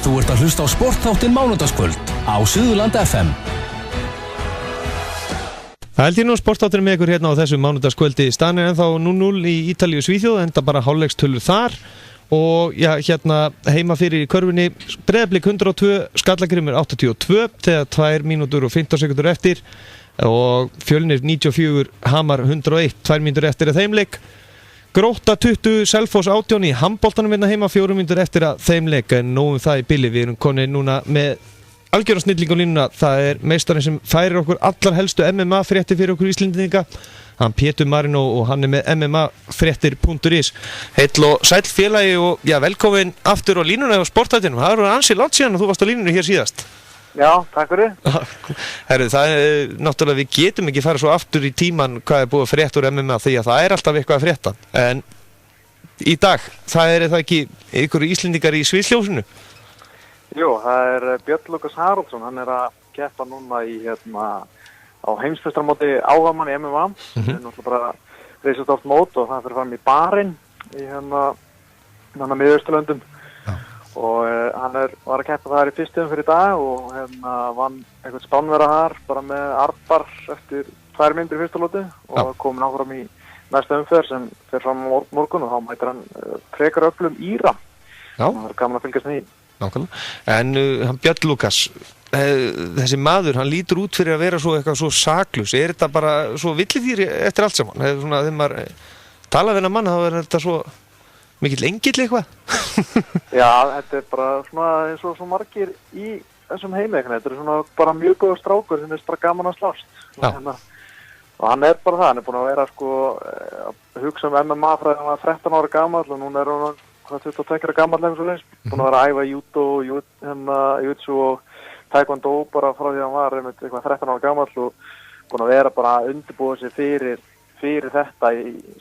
Þú ert að hlusta á sportþáttinn mánudagskvöld á Suðurland FM. Það held ég nú sportþátturinn með ykkur hérna á þessu mánudagskvöldi. Staðan er ennþá 0-0 í Ítalíu og Svíþjóð, enda bara hálfleikstölur þar. Og já, hérna heima fyrir í körfunni Breiðablik 102, Skallagrímur 82 þegar 2 mínútur og 15 sekúndur eftir og Fjölnir 94, Hamar 101 2 mínútur eftir að þeim leik. Grótta 20, Selfoss 18 í handboltanum hérna heima 4 mínútur eftir að þeim leik, en nógum það í bili. Við erum konið núna með algjöran snilling á línuna. Það er meistarinn sem færir okkur allar helstu MMA fréttir fyrir okkur Íslendinga. Hann Pétur Marino og hann er með mmafréttir.is. Heill og sæll félagi og já, velkomin aftur á línuna á sportþættinum. Það eru ansi langt síðan og þú varst á línunu hér síðast. Já, takk fyrir. Herru, það er náttúrulega, við getum ekki fara svo aftur í tíman hvað er búið að frétta úr MMA því að það er alltaf eitthvað að frétta. En í dag, það er það ekki ykkur Íslendingar í sviðsljósinu? Jú, það er Björn Lukas Haraldsson, hann er að keppa núna í á heimsmeistaramóti áhagamann í MMA. Það er náttúrulega bara reisastórt mót og það fyrir fram í Bahrein í Miðausturlöndum. Og hann var að keppa þar í fyrstum fyrir dag og vann einhvern Spánverja þar bara með armbar eftir 2 mínútur í fyrsta lóti og komin áfram í næsta umferð sem fer fram á morgun og þá mætir hann frekar öflum Íra. Það er gaman að fylgjast með því. Nákvæmlega. En hann Björn Lukas, þessi maður, hann lítur út fyrir að vera eitthvað svo saklaus. Er þetta bara svo villidýr eftir allt saman? Svona, þegar maður talar við hennar mann, þá er þetta svo mikill engill eitthvað? Já, þetta er bara svona eins og svo margir í þessum heimleikni. Þetta er svona bara mjög góður strákur sem er bara gaman að slást. Og hann er bara það, hann er búin að vera að hugsa MMA frá hann var 13 ára gamall og núna er hann 22 ára gamall eins og leins. Búin að vera að æfa judo, jutsu og taekwondo bara frá því hann var eitthvað 13 ára gamall og búin að vera bara að undirbúa sig fyrir þetta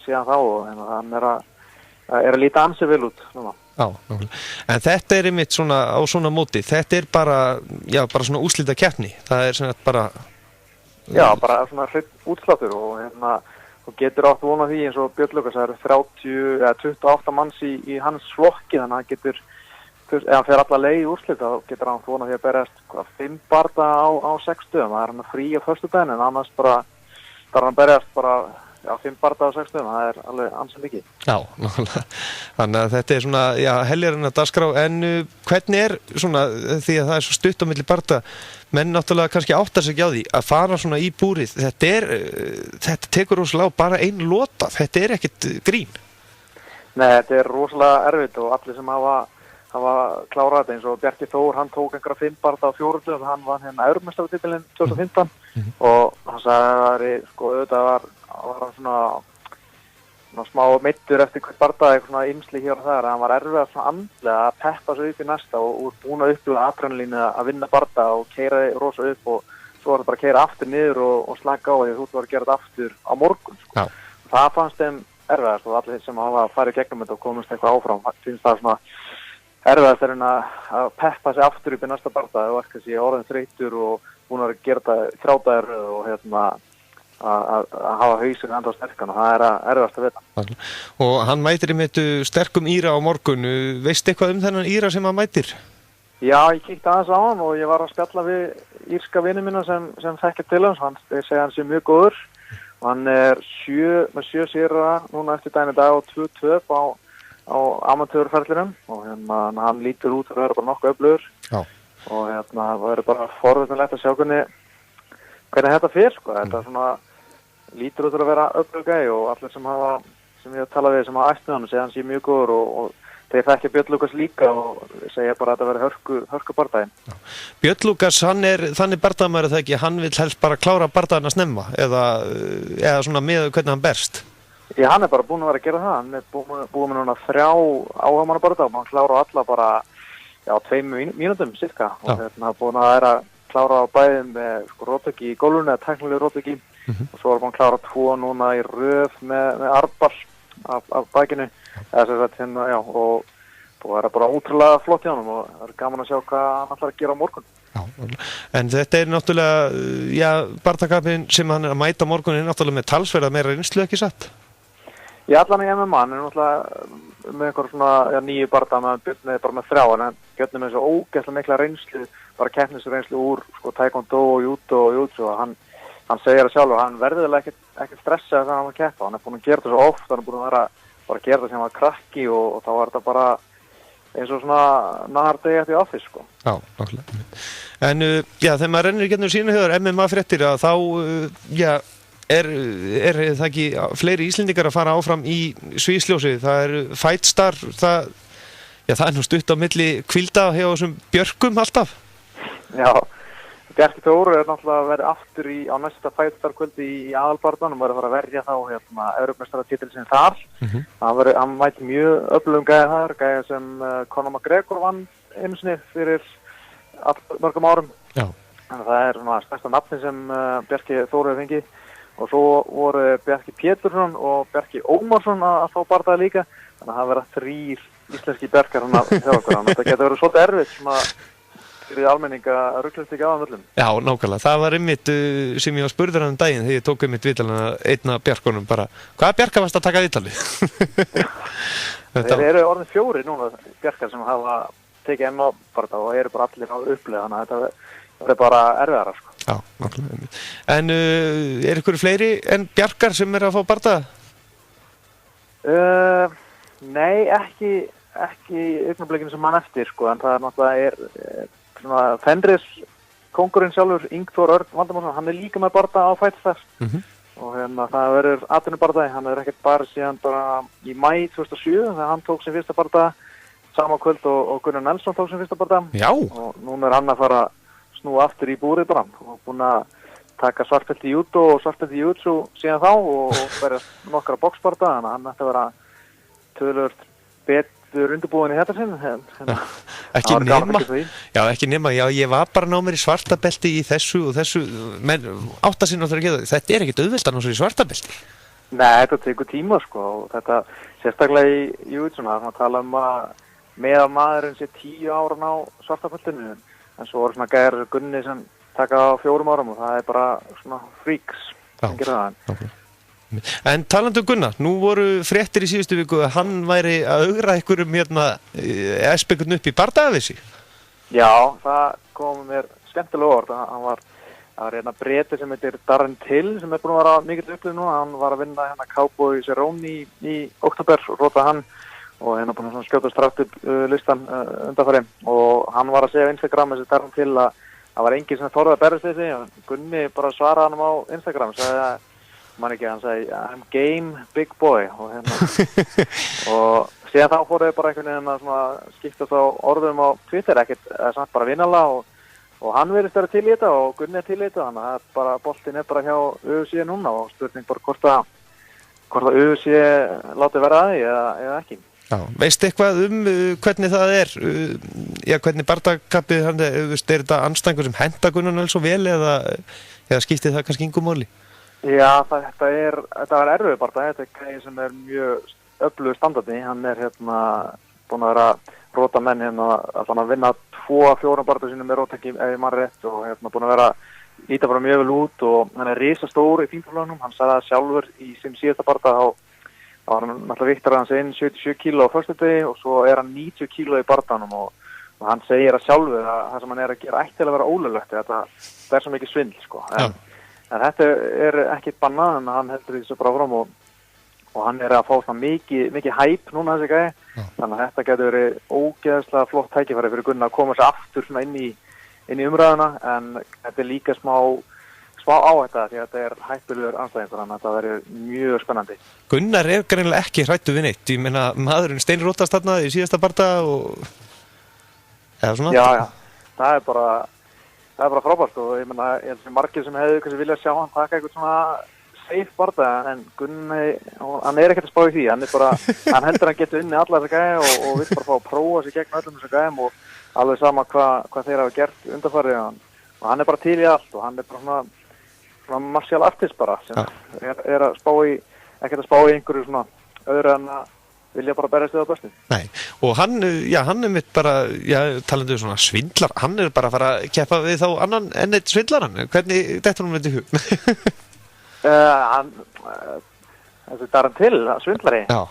síðan þá og hann er að líta ansi vel út núna. Já, nákvæmlega. En þetta er einmitt svona á svona móti, þetta er bara svona úrslita keppni. Það er svona bara Já, bara svona hreinn útsláttur og þú getur átt vona því eins og Björn Lukas, það eru 28 manns í hans flokki, þannig að hann getur, ef hann fer alla leið í úrslita, þá getur hann vona því að berjast 5 barda á 6 stöðum. Það er hann frí á föstudaginn en annars bara hann berjast bara 5 barda á 6 stöðum, það er alveg ansið mikið. Já, nákvæmlega. Þannig að þetta er svona, heljarinn að dagskrá, en hvernig er svona, því að það er svo stutt á milli barda, menn náttúrulega kannski áttar sig ekki á því að fara svona í búrið, þetta tekur rosalega bara ein lota, þetta er ekkert grín. Nei, þetta er rosalega erfitt og allir sem hafa klárað þetta eins og Bjarki Þór, hann tók einhverja 5 barda á 4 stöðum, hann vann Evrópumeistaratitilinn 2015 og hann sagði að auðvitað var hann svona smá meiddur eftir hvert bardaði eitthvað svona ymsli hér og þar, hann var erfið svona andlega að peppa sig upp í næsta og búin að upplifa adrenalínu að vinna barda og keyra rosa upp og svo var það bara að keyra aftur niður og slaka á því að þú var að gera þetta aftur á morgun. Það fannst þeim erfiðast og allir sem hafa farið gegnum þetta og komist eitthvað áfram, finnst það svona erfiðast er að peppa sig aftur upp í næsta barda og ekki sé orðin þreyttur og búin að gera þetta þrjátaðir og að hafa hausinn enda á sterkan og það er erfiðast að vita. Og hann mætir einmitt sterkum Íra á morgun, veist eitthvað þennan Íra sem hann mætir? Já, ég kíkti aðeins á hann og ég var að spjalla við írska vini mína sem þekkja til hans, þeir segja hann sé mjög góður og hann er með 7 sigra núna eftir daginn í dag og 2 töp á amatörferðlinum og hann lítur út að vera bara nokkuð öflugur og það verður bara forvitnilegt að sjá hvernig þetta fer, þetta svona lítur út að vera öflugæi og allir sem ég hef talað við sem hafa ætt með hann segja hann sé mjög góður og þeir þekkja Björn Lukas líka og segja bara að þetta verður hörku bardaginn. Björn Lukas, hann er þannig bardagamaður það ekki, hann vill helst bara klára bardaginn að snemma eða svona með hvernig hann berst? Já, hann er bara búinn að vera að gera það, hann er búinn með núna 3 áhagamannabardaga og hann klára alla bara 2 mínútum cirka og hann er búinn að vera klára á bæðin með róttöki í gólfinu eða tæknileg róttöki og svo er hann klára 2 núna í röð með armbar af bækinu og það er bara útrúlega flott hjá hann og það er gaman að sjá hvað hann ætlar að gera á morgun. En þetta er náttúrulega bardagapinn sem hann er að mæta á morgun er náttúrulega með talsverða meira reynslu ekki satt? Já, allan í MMA, hann er náttúrulega með einhver svona nýju barða með Björn bara með 3 en Björn með svo ógeðslega mikla reynslu, bara keppnisreynslu úr sko taekwondo og judo og jutsu og hann segir það sjálfur, hann verður ekkert stressað þegar hann var að keppa, hann búin að gera þetta svo oft, hann búin að vera bara að gera þetta sem hann var krakki og þá var þetta bara eins og svona nahar degi eftir office sko. Já, nákvæmlega. En þegar maður rennir í gegnum sínu höfður MMA fréttir að þá er það ekki fleiri Íslendingar að fara áfram í sviðsljósi, það er Fightstar, það er nú stutt á milli hvílda hjá þessum Björkum alltaf. Já, Bjarki Þór náttúrulega verið aftur á næsta Fightstar kvöldi í aðalbarðanum, verið að fara að verja þá Evrópumeistaratitilinn þar. Hann mæti mjög öflugum gæja þar, gæja sem Conor McGregor vann einu sinni fyrir mörgum árum. Já. Þannig að það er svona stærsta nafni sem Bjarki Þór hefur fengið. Og svo voru Bjarki Pétursson og Bjarki Ómarsson að fá bardaði líka. Þannig að það verða 3 íslenski Bjarkar hann að hjá okkur. Þannig að þetta getur verið svolítið erfitt svona fyrir almenning að ruglast ekki á það öllum. Já, nákvæmlega. Það var einmitt sem ég var spurður hann daginn þegar ég tók einmitt viðtalina einn af Bjarkunum bara, hvaða Bjarka varst að taka viðtalið? Þeir eru orðin 4 núna Bjarkar sem hafa tekið MMA barða og eru bara allir á uppleið, þannig að þetta er bara erfiðara sko. Já, nákvæmlega. En ykkur fleiri en Bjarkar sem að fá barða? Nei, ekki augnablikinu sem mann eftir sko, en það er náttúrulega svona Fenris kóngurinn sjálfur, Ingþór Örn Valdimarsson, hann er líka með barða á Fightstar og það verður atvinnubardaði, hann er ekkert bara síðan bara í maí 2007 þegar hann tók sin fyrsta barða sama kvöld og Gunnar Nelson tók sin fyrsta barða. Já. Og núna er hann að fara snúa aftur í búrið bara og búin að taka svartbelti í judo og svartbelti í jutsu síðan þá og verða nokkra boxbarða, þannig að hann ætti að vera töluvert betur undirbúin í þetta sinn. Ekki nema, ég var bara að ná mér í svartabelti í þessu og þessu, menn áttasinn á það að gera þetta er ekkert auðvelt að ná sér í svartabelti. Nei, þetta tekur tíma sko og þetta sérstaklega í jutsuna, þannig að tala að meðan maðurinn sé 10 ára ná svartabeltinu, en svo voru svona gæjar Gunni sem taka á 4 árum og það er bara svona freaks sem gera það. Okay. En talandi Gunnar, nú voru fréttir í síðustu viku að hann væri að augra einhverjum espekurn upp í bardaðavissi. Já, það kom mér skemmtilega orð. Hann var breti sem heitir Darren Till sem er búin að vera mikill upplið nú. Hann var að vinna Cowboy Cerrone í október og róta hann og búin að skjóta strax upp listan undanfari og hann var að segja á Instagram þessi Darren Till að það var enginn sem þorði að berjast þessi og Gunni bara svaraði hann á Instagram og sagði hann sagði I'm game big boy og og síðan þá fóru þau bara einhvern veginn að skiptast á orðum á Twitter, ekkert samt bara vinnalega og hann verðist vera til í þetta og Gunni er til í þetta, þannig að bara boltinn er bara hjá UFC núna og spurning bara hvort að UFC láti vera að því eða ekki. Já, veistu eitthvað hvernig það er, hvernig bardagappið er þetta anstæðingur sem henta Gunnar Nelson vel eða skiptir það kannski engu máli? Já, þetta var erfið barða, þetta er gæði sem er mjög öflugur standardi, hann er búin að vera róta menn að vinna 2-4 barða sínum með rótæki ef ég maður rétt og búin að vera líta bara mjög vel út og hann er risastór í þingflóðunum, hann sagði það sjálfur í sem síðasta barða þá var hann náttúrulega viktar hans inn 77 kíló á föstudegi og svo er hann 90 kíló í barðanum og hann segir það sjálfur að það sem hann er að gera ætti að vera ólöglegt, þetta er svo mikið svindl sko. En þetta er ekkert bannað, en hann heldur því svo bara fram og hann er að fá svona mikið hæp núna þessi gæði, þannig að þetta getur verið ógeðslega flott tækifæri fyrir Gunnar að koma sér aftur svona inn í umræðuna, en þetta er líka smá áhætta því að þetta er hættulegur andstæðingur, þannig að þetta verður mjög spennandi. Gunnar er greinilega ekki hræddur við neitt, ég meina maðurinn steinrótast þarna í síðasta barda eða svona? Já, það er bara frábært og ég meina, ég held sem margir sem hefðu kannski viljað sjá hann taka eitthvað svona safe barða, en Gunni, hann er ekkert að spá í því, hann heldur hann getur unni alla þessa gæði og vill bara fá að prófa sig gegn öllum þessa gæðum og alveg sama hvað þeir hafa gert undanfarið og hann er bara til í allt og hann er bara svona martial artist bara sem er að ekkert að spá í einhverju svona öðru en að vilja bara berjast við á bestu. Nei, og hann er mitt bara, talandi svona svindlar, hann er bara að fara að keppa við þá annan enn eitt svindlaran. Hvernig dettur hún þetta í hug? Þessi Darren Till, svindlari? Já.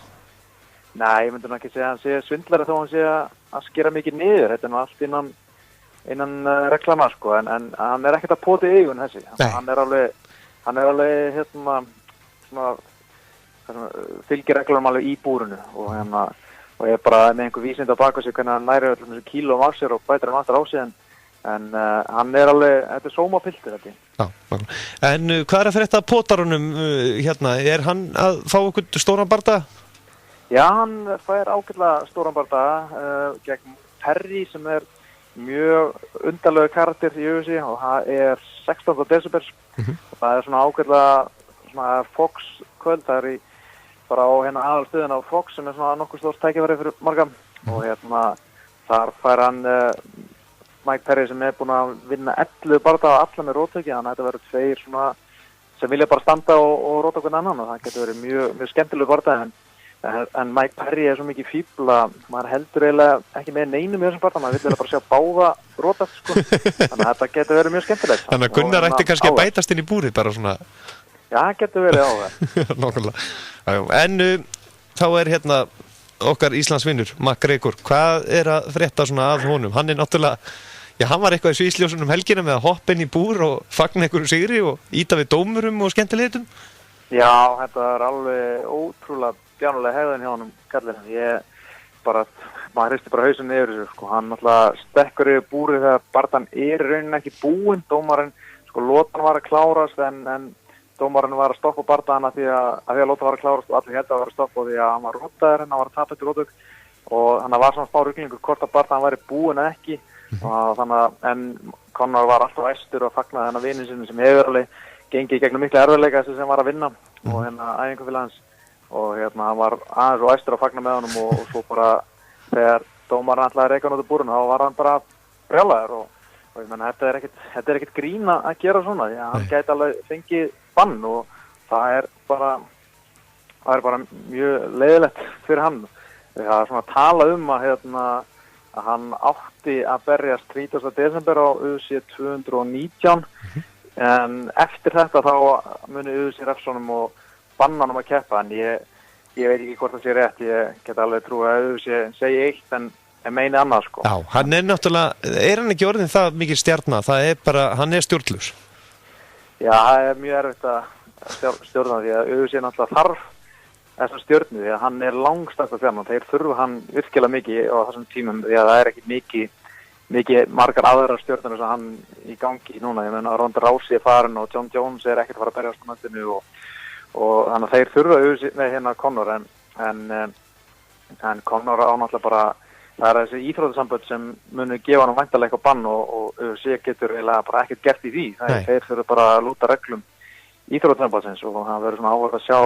Nei, ég myndi nú ekki segja að hann sé svindlari þó hann sé að skera mikið niður. Þetta nú allt innan reglana, sko, en hann ekkert að pota í eigun þessi. Hann alveg hérna, svona, fylgir reglunum alveg í búrinu og ég bara með einhver vísind á baka sig hvernig hann næri öllum þessu kílóum af sér og bætir hann aftur á sig en hann alveg, þetta sómapiltur þetta. Já, en hvað að frétta af potarunum hérna, hann að fá okkur stóran bardaga? Já, hann fær ágætlega stóran bardaga gegn Perry sem mjög undarlegu karakter í UFC og það 16. desember og það svona ágætlega svona Fox kvöld, það í bara á aðalstöðin á Fox sem svona nokkuð stórt tækifæri fyrir marga og þar fær hann Mike Perry sem búinn að vinna 11 bardaga alla með róttöki, þannig að þetta verður tveir svona sem vilja bara standa og róta hvern annan og það getur verið mjög skemmtilegu bardaga en Mike Perry svo mikið fíbl að maður heldur eiginlega ekki með neinum í þessum bardaga, maður vill bara sjá báða rótast sko, þannig að þetta getur verið mjög skemmtilegt. Þannig að Gunnar ætti kannski að bætast inn í búrið bara svona. Já, það getur verið á það. Nákvæmlega. En þá hérna okkar Íslandsvinnur, McGregor, hvað að frétta svona af honum? Hann náttúrulega, já, hann var eitthvað í sviðsljósunum helgina með að hoppa inn í búr og fagna einhverju sigri og íta við dómurum og skemmtilegheitum. Já, þetta alveg ótrúlega bjánulega hegðun hjá honum, kallinn. Maður hristi bara hausinn yfir þessu, sko. Hann náttúrulega stekkur yfir búrið þegar bardan í rauninni ekki búinn. Dómarinn, sko, lotan var að klárast en dómarinn var að stoppa bardaðana því að lotan var að klárast og allir held að vera að stoppa því að hann var rótaður hann var að tapa eftir rótök og hann var svona smá ruglingur hvort að bardaðan væri búinn eða ekki og þannig en Conor var alltaf æstur og fagnaði hennar vininn sinni sem hefur alveg gengið gegnum mikla erfiðleika þessi sem var að vinna og æfingafélag hans og hann var aðeins og æstur að fagna með honum og svo bara þegar dómarinn ætlaði að reka hann út af búrinu þá var hann bara brjálaður og ég menna þetta ekkert grín að gera svona því að hann gæti alveg fengið bann og það bara mjög leiðilegt fyrir hann. Það svona talað að hann átti að berjast 30. desember á UFC 219 en eftir þetta þá muni UFC refsonum og banna hann að keppa en ég veit ekki hvort það sé rétt, ég get alveg trú að UFC segi eitt en meini annað sko. Já, hann náttúrulega, hann ekki orðin það mikið stjarna, það bara, hann stjórnlaus. Já, það mjög erfitt að stjórna því að UFC náttúrulega þarf þessa stjórnu því að hann langstæsta stjarnan, þeir þurfa hann virkilega mikið á þessum tímum því að það ekki mikið margar aðrar stjórnur sem hann í gangi núna, ég meina Ronda Rousey farin og John Jones ekkert að fara að berjast á nættinu og þannig að þeir þurfa UFC með Conor en Conor á náttúrulega bara það þessi íþróttasambönd sem munu gefa hann væntanlega eitthvað bann og UFC getur eiginlega bara ekkert gert í því. Þeir þurfa bara að lúta reglum íþróttasambandsins og það verður svona áhugavert að sjá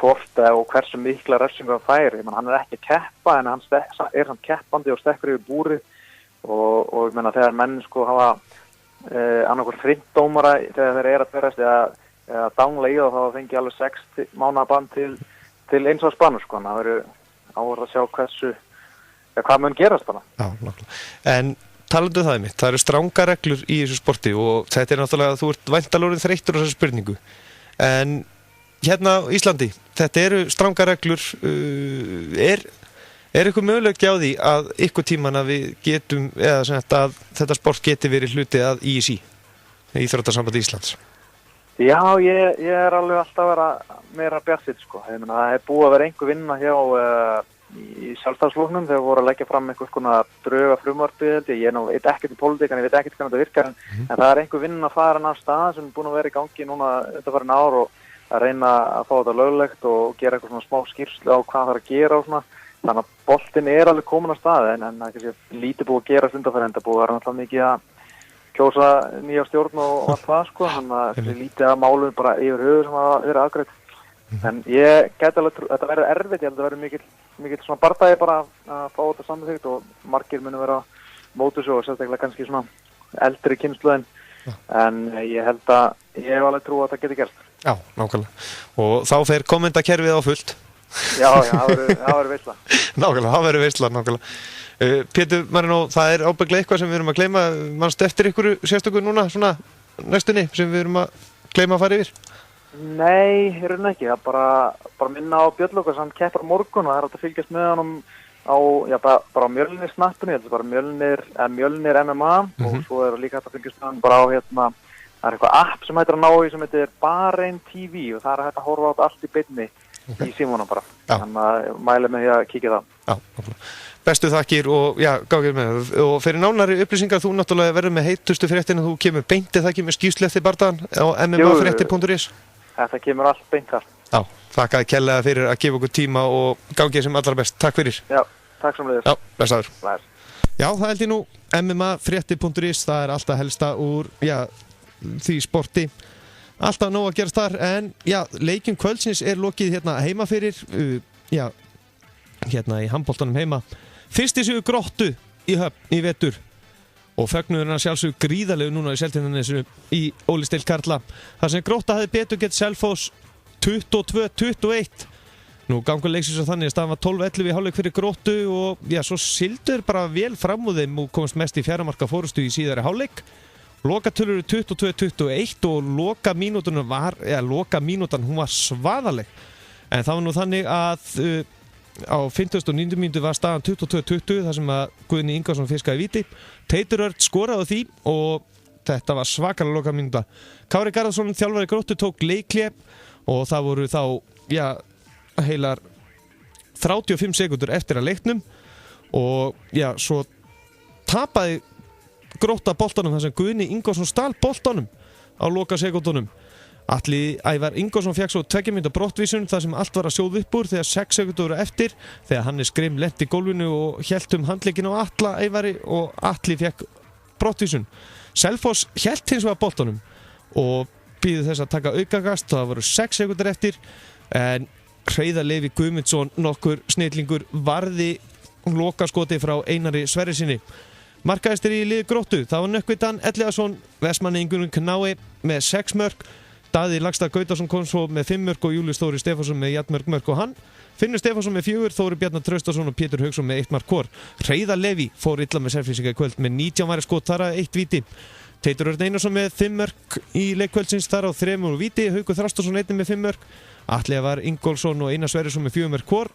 hvort og hversu mikla refsingu hann fær. Hann ekki að keppa en hann samt keppandi og stekkur yfir búrið og ég meina þegar menn sko hafa annarkur frindómara þegar þeir að berjast eða dangla í þá fengi alveg 6 mánaða bann til eins árs bann sko. Það verður áhugavert að sjá hvað mun gerast bara. Já, nákvæmlega. En talandu það einmitt, það eru stranga reglur í þessu sporti og þetta náttúrulega, þú ert væntanlega þreyttur á þessu spurningu. En hérna á Íslandi, þetta eru stranga reglur, eitthvað möguleiki á því að ykkur tíman að við getum, eða sem að þetta sport geti verið hluti að ISI, Íþróttasamband Íslands? Já, ég alveg alltaf að vera meira bjartsitt sko. Það búið að vera einhver vinna hjá í sjálfstæðsflokknum þegar voru að leggja fram einhvers konar drauga frumvarpi ég veit ekkert í pólitík en ég veit ekkert hvernig þetta virkar en það einhver vinn að fara af stað sem búin að vera í gangi núna undanfarin ár og að reyna að fá þetta löglegt og gera eitthvað svona smá skýrslu á hvað það að gera og svona þannig að boltinn alveg komin af stað en það er kannski lítið búið að gera undanfarin en það búið að vera náttúrulega mikið að kjósa nýja stjórn og allt það sko þannig að lítið að málum bara yfir höfuð sem að vera afgreitt en ég gæti alveg þetta verður erfitt, ég held að það verður mikill svona bardagi bara að fá þetta samþykkt og margir munu vera mótus og sérstaklega kannski svona eldri kynslóðin en ég held að ég hef alveg trú að það geti gerst. Já, nákvæmlega. Og þá fer kommentakerfið á fullt. Já, það verður veisla. Nákvæmlega, það verður veisla, nákvæmlega. Pétur Marino, það ábygglega eitthvað sem við erum að gleyma, mannstu eftir ykkur sérstökur núna svona næstunni sem við erum að gleyma að fara yfir? Nei, í rauninni ekki. Það bara minna á Björn Lúkas, hann keppar á morgun og það hægt að fylgjast með honum á, bara á Mjölnir snappinu, ég held að bara Mjölnir MMA og svo líka hægt að fylgjast með honum bara á það eitthvað app sem hættir að ná í sem heitir Bahrain TV og það hægt að horfa á þetta allt í beinni í símanum bara. Þannig að mæli með því að kíkja það. Já, bestu þakkir og gáðir með og fyrir nánari upplýsingar þú náttúrulega verður með heitustu fréttina, þú kemur beintið það kemur skýrslu eftir bardagan á mmafréttir.is. Þetta kemur allt beint þar. Já, þakkaði kærlega fyrir að gefa okkur tíma og gangið sem allra best. Takk fyrir. Já, takk sem leiðis. Já, blessaður. Já, það held ég nú mmafréttir.is, það alltaf helsta úr því sporti. Alltaf nóg að gerast þar en leikjum kvöldsins lokið hérna heima fyrir hérna í handboltanum heima. Fyrsti sigur Gróttu í Höfn í vetur og fögnuðurinn að sjálfsögðu gríðarlegu núna í Seltjarnarnesinu í Óli Steill karla. Þar sem Grótta hafði betur gett Selfoss 22-21. Nú gangur leiksins á þannig að staðan var 12-11 í hálfleik fyrir Gróttu og svo sildur bara vel fram úr þeim og komst mest í 4 marka fórustu í síðari hálfleik. Lokatölur 22-21 og lokamínútan hún var svaðaleg. En það var nú þannig að á 59. mínútu var staðan 22-20 þar sem að Guðni Ingarsson fiskaði víti. Teitur Örn skoraði því og þetta var svakalega lokamínúta. Kári Garðarsson, þjálfari Gróttu, tók leikhlé og það voru þá heilar 35 sekúndur eftir að leiknum og svo tapaði Grótta boltanum þar sem Guðni Ingvarsson stal boltanum á loka sekúndunum. Atli Ævar Ingvarsson fékk svo 2 mínútna brottvísun þar sem allt var að sjóða upp úr þegar 6 sekúndur voru eftir þegar Hannes Grimm lenti í gólfinu og hélt handlegginn á Atla Ævari og Atli fékk brottvísun. Selfoss hélt hins vegar boltanum og býðu þess að taka aukakast, það voru 6 sekúndur eftir en Hreiðar Levi Guðmundsson nokkur snillingur varði lokaskoti frá Einari Sverrissyni. Markaðistir í liði Gróttu, það var Nökkvitan Elliðarsson, Vestmanni Ingunum Knái með 6 mörk, Daði Lagstad Gautarsson kom svo með 5 mörk og Július Þóri Stefánsson með jafnmörk mörk og hann. Finnur Stefánsson með 4, Þóri Bjarnar Traustason og Pétur Hauksson með 1 mark hvor. Hreiðar Levi fór illa með Selfyssinga í kvöld með 19 væri skot, þar að 1 víti. Teitur Örn Einarsson með 5 mörk í leikkvöldsins, þar á 3 úr víti, Haukur Þrastarsson einnig með 5 mörk, Atli Ævar Ingólfsson og Einar Sverrisson með 4 mörk hvor.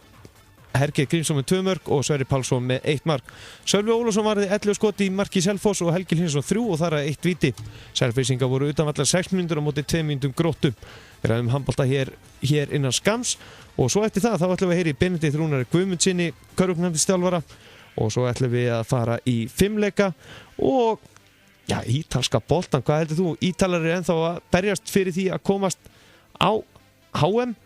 Hergeir Grímsson með 2 mörk og Sverrir Pálsson með 1 mark. Sölvi Ólafsson varði 11 skot í marki Selfoss og Helgi Hlinsson 3 og þar að 1 víti. Selfyssingar voru utanvallar 6 mínútur á móti 2 mínútum Gróttu. Við ræðum handbolta hér innan skams og svo eftir það þá ætlum við að heyra í Benedikt Rúnari Guðmundsssyni, körfuknattstjálfara og svo ætlum við að fara í 5 leika og ítalska boltan, hvað heldur þú? Ítalar eru ennþá að berjast fyrir því að komast á HM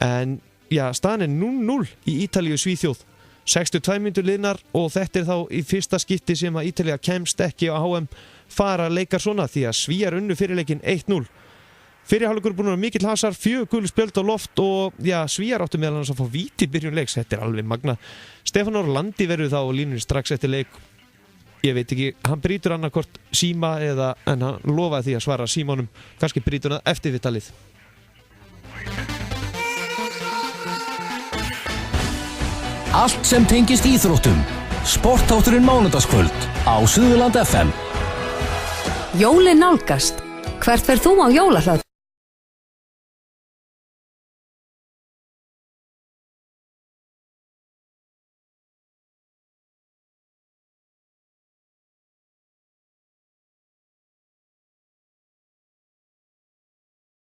en staðan er 0-0 í Ítalíu Svíþjóð. 62 mínútur liðnar og þetta er þá í fyrsta skipti sem að Ítalía kemst ekki á HM fara leikar svona því að Svíar unnu fyrirleikin 1-0. Fyrri hálfleikur búinn að vera mikill hasar, 4 gul spjöld á loft og Svíar áttu meðal annars að fá víti í byrjun leiks. Þetta er alveg magna. Stefán Orlandi verður þá á línunni strax eftir leik. Ég veit ekki, hann brýtur annarkort síma en hann lofaði því að svara símanum. Kannski brýtur hann eftir viðtalið. Allt sem tengist íþróttum. Sportþátturinn mánudagskvöld á Suðurland FM. Jólin nálgast. Hvert ferð þú á jólahlaðborð?